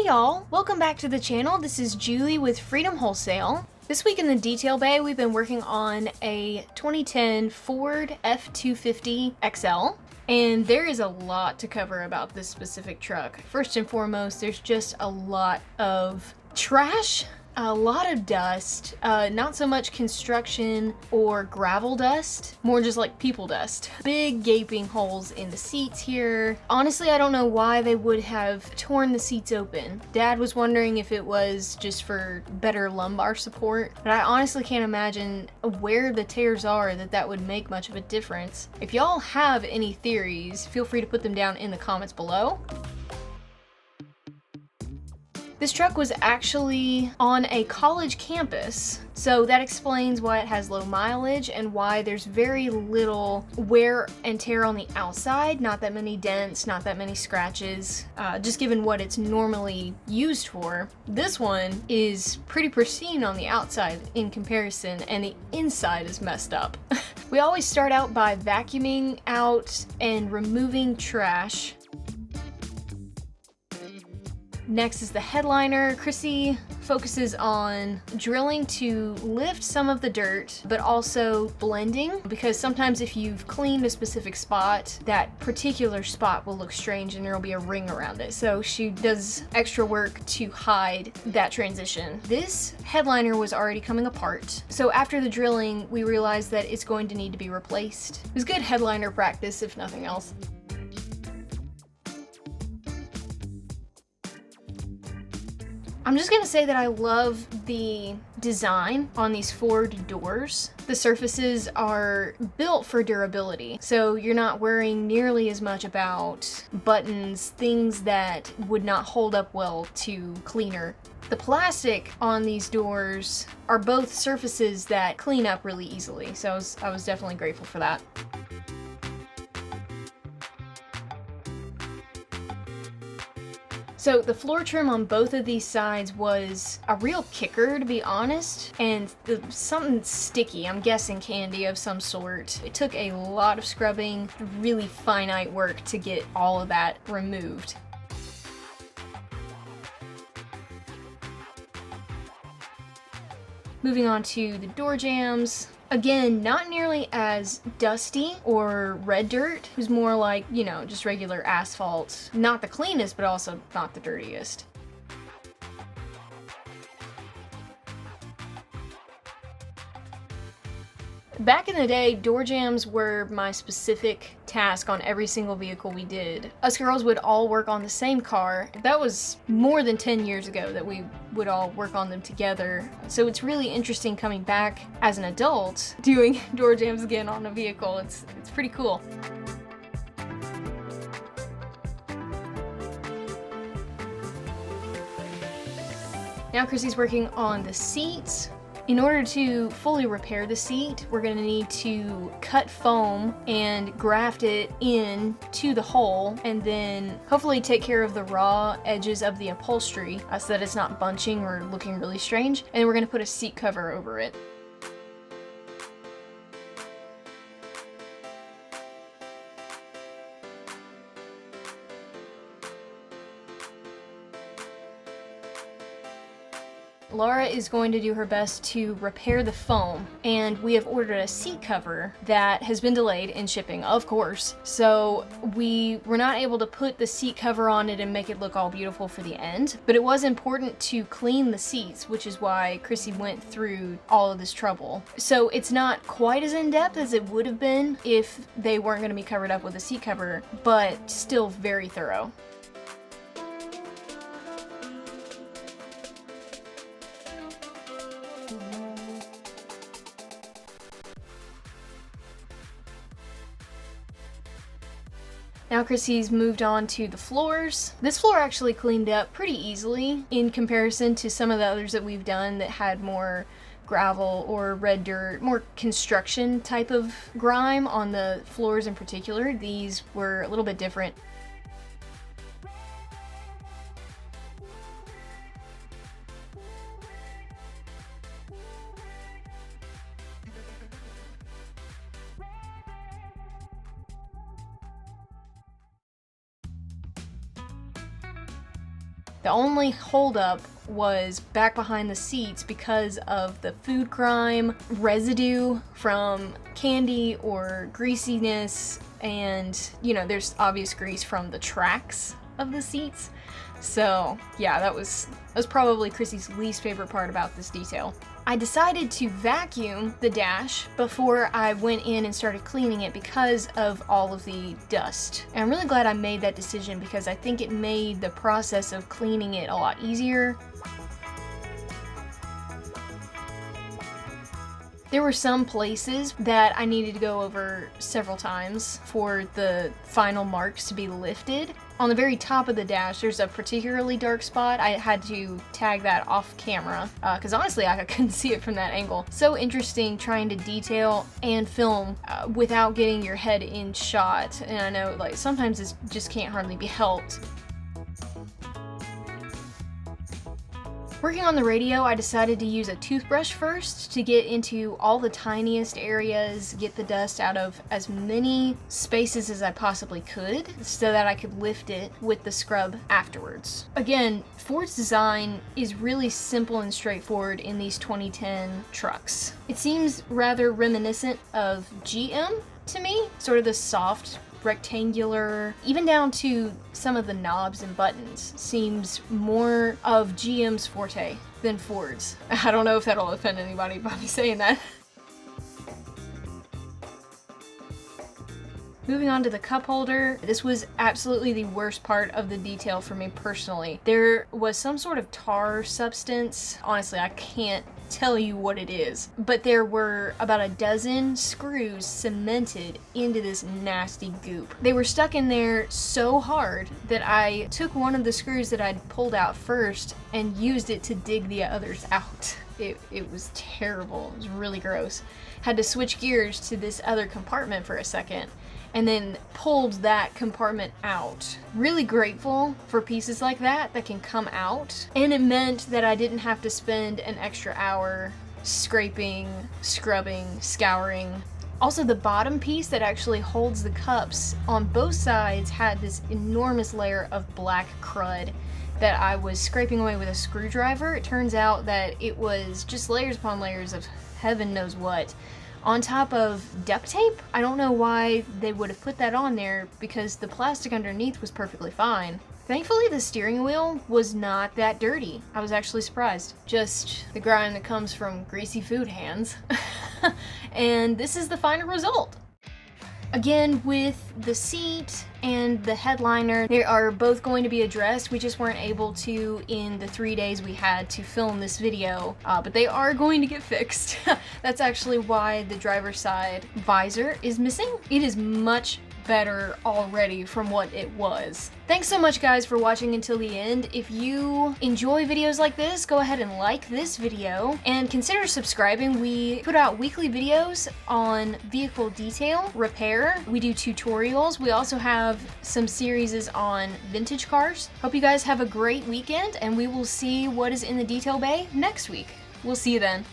y'all, welcome back to the channel. This is Julie with Freedom Wholesale. This week in the detail bay, we've been working on a 2010 Ford F250 XL. And there is a lot to cover about this specific truck. First and foremost, there's just a lot of trash, a lot of dust, not so much construction or gravel dust, more just like people dust. Big gaping holes in the seats here. Honestly, I don't know why they would have torn the seats open. Dad was wondering if it was just for better lumbar support, but I honestly can't imagine where the tears are that would make much of a difference. If y'all have any theories, feel free to put them down in the comments below. This truck was actually on a college campus, so that explains why it has low mileage and why there's very little wear and tear on the outside, not that many dents, not that many scratches, just given what it's normally used for. This one is pretty pristine on the outside in comparison, and the inside is messed up. We always start out by vacuuming out and removing trash. Next is the headliner. Chrissy focuses on drilling to lift some of the dirt, but also blending, because sometimes if you've cleaned a specific spot, that particular spot will look strange and there'll be a ring around it. So she does extra work to hide that transition. This headliner was already coming apart, so after the drilling, we realized that it's going to need to be replaced. It was good headliner practice, if nothing else. I'm just gonna say that I love the design on these Ford doors. The surfaces are built for durability, so you're not worrying nearly as much about buttons, things that would not hold up well to cleaner. The plastic on these doors are both surfaces that clean up really easily, so I was definitely grateful for that. So the floor trim on both of these sides was a real kicker, to be honest, and something sticky, I'm guessing candy of some sort. It took a lot of scrubbing, really finite work to get all of that removed. Moving on to the door jambs. Again, not nearly as dusty or red dirt. It was more like, you know, just regular asphalt. Not the cleanest, but also not the dirtiest. Back in the day, door jambs were my specific task on every single vehicle we did. Us girls would all work on the same car. That was more than 10 years ago that we would all work on them together. So it's really interesting coming back as an adult, doing door jambs again on a vehicle. It's pretty cool. Now Chrissy's working on the seats. In order to fully repair the seat, we're going to need to cut foam and graft it in to the hole, and then hopefully take care of the raw edges of the upholstery so that it's not bunching or looking really strange. And then we're going to put a seat cover over it. Laura is going to do her best to repair the foam, and we have ordered a seat cover that has been delayed in shipping, of course. So we were not able to put the seat cover on it and make it look all beautiful for the end, but it was important to clean the seats, which is why Chrissy went through all of this trouble. So it's not quite as in-depth as it would have been if they weren't going to be covered up with a seat cover, but still very thorough. Now Chrissy's moved on to the floors. This floor actually cleaned up pretty easily in comparison to some of the others that we've done that had more gravel or red dirt, more construction type of grime on the floors in particular. These were a little bit different. The only holdup was back behind the seats because of the food grime, residue from candy or greasiness, and you know, there's obvious grease from the tracks of the seats. So yeah, that was probably Chrissy's least favorite part about this detail. I decided to vacuum the dash before I went in and started cleaning it because of all of the dust. And I'm really glad I made that decision because I think it made the process of cleaning it a lot easier. There were some places that I needed to go over several times for the final marks to be lifted. On the very top of the dash, there's a particularly dark spot. I had to tag that off camera because honestly, I couldn't see it from that angle. So interesting trying to detail and film without getting your head in shot. And I know like sometimes it just can't hardly be helped. Working on the radio, I decided to use a toothbrush first to get into all the tiniest areas, get the dust out of as many spaces as I possibly could so that I could lift it with the scrub afterwards. Again, Ford's design is really simple and straightforward in these 2010 trucks. It seems rather reminiscent of GM to me, sort of the soft, rectangular, even down to some of the knobs and buttons, seems more of GM's forte than Ford's. I don't know if that'll offend anybody by me saying that. Moving on to the cup holder, this was absolutely the worst part of the detail for me personally. There was some sort of tar substance. Honestly, I can't tell you what it is, but there were about a dozen screws cemented into this nasty goop. They were stuck in there so hard that I took one of the screws that I'd pulled out first and used it to dig the others out. It was terrible. It was really gross. Had to switch gears to this other compartment for a second and then pulled that compartment out. Really grateful for pieces like that can come out. And it meant that I didn't have to spend an extra hour scraping, scrubbing, scouring. Also, the bottom piece that actually holds the cups on both sides had this enormous layer of black crud that I was scraping away with a screwdriver. It turns out that it was just layers upon layers of heaven knows what, on top of duct tape. I don't know why they would have put that on there because the plastic underneath was perfectly fine. Thankfully, the steering wheel was not that dirty. I was actually surprised. Just the grime that comes from greasy food hands. And this is the final result. Again, with the seat and the headliner, they are both going to be addressed. We just weren't able to in the 3 days we had to film this video, but they are going to get fixed. That's actually why the driver's side visor is missing. It is much better already from what it was. Thanks so much guys for watching until the end. If you enjoy videos like this, go ahead and like this video and consider subscribing. We put out weekly videos on vehicle detail, repair. We do tutorials. We also have some series on vintage cars. Hope you guys have a great weekend and we will see what is in the detail bay next week. We'll see you then.